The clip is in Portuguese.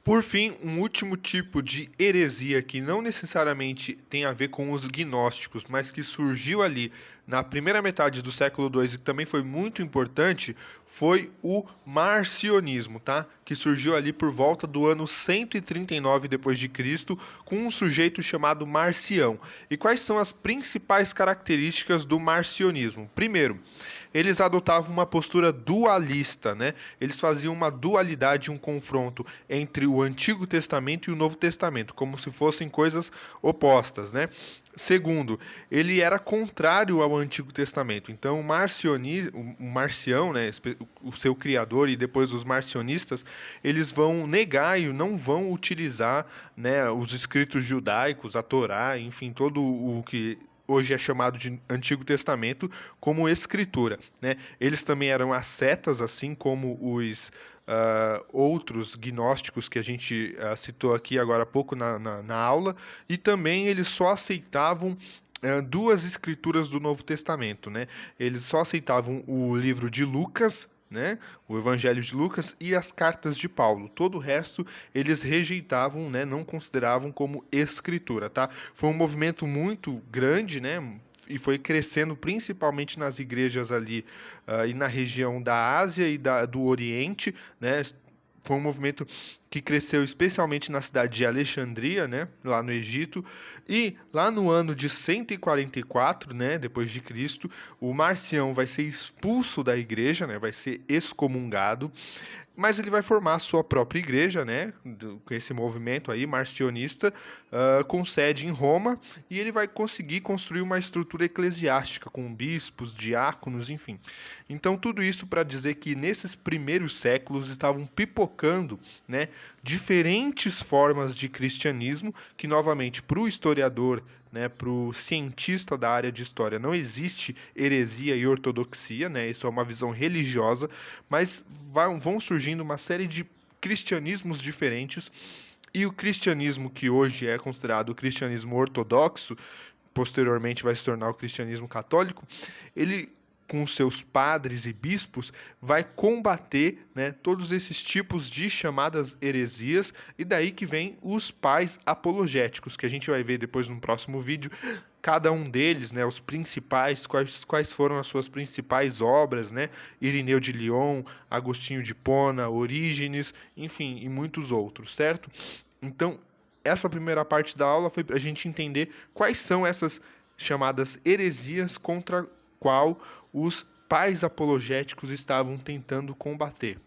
Por fim, um último tipo de heresia que não necessariamente tem a ver com os gnósticos, mas que surgiu ali na primeira metade do século II e que também foi muito importante, foi o marcionismo, tá? Que surgiu ali por volta do ano 139 depois de Cristo, com um sujeito chamado Marcião. E quais são as principais características do marcionismo? Primeiro, eles adotavam uma postura dualista, né? Eles faziam uma dualidade, um confronto entre o Antigo Testamento e o Novo Testamento, como se fossem coisas opostas, né? Segundo, ele era contrário ao Antigo Testamento. Então, o Marcião, né, o seu criador e depois os marcionistas, eles vão negar e não vão utilizar, né, os escritos judaicos, a Torá, enfim, todo o que hoje é chamado de Antigo Testamento, como escritura, né? Eles também eram ascetas, assim como os outros gnósticos que a gente citou aqui agora há pouco na aula, e também eles só aceitavam duas escrituras do Novo Testamento, né? Eles só aceitavam o livro de Lucas, né, o Evangelho de Lucas e as cartas de Paulo. Todo o resto eles rejeitavam, né, não consideravam como escritura, tá? Foi um movimento muito grande, né, e foi crescendo principalmente nas igrejas ali e na região da Ásia e do Oriente, né? Foi um movimento que cresceu especialmente na cidade de Alexandria, né, lá no Egito, e lá no ano de 144, né, depois de Cristo, o Marcião vai ser expulso da igreja, né, vai ser excomungado, mas ele vai formar a sua própria igreja, né, com esse movimento aí marcionista, com sede em Roma, e ele vai conseguir construir uma estrutura eclesiástica com bispos, diáconos, enfim. Então tudo isso para dizer que nesses primeiros séculos estavam pipocando, né, diferentes formas de cristianismo que novamente para o historiador, né, para o cientista da área de história, não existe heresia e ortodoxia, né, isso é uma visão religiosa, mas vão surgindo uma série de cristianismos diferentes, e o cristianismo que hoje é considerado o cristianismo ortodoxo, posteriormente vai se tornar o cristianismo católico, ele com seus padres e bispos, vai combater, né, todos esses tipos de chamadas heresias, e daí que vem os pais apologéticos, que a gente vai ver depois no próximo vídeo, cada um deles, né, os principais, quais foram as suas principais obras, né, Irineu de Lyon, Agostinho de Hipona, Orígenes, enfim, e muitos outros, certo? Então, essa primeira parte da aula foi para a gente entender quais são essas chamadas heresias contra qual os pais apologéticos estavam tentando combater.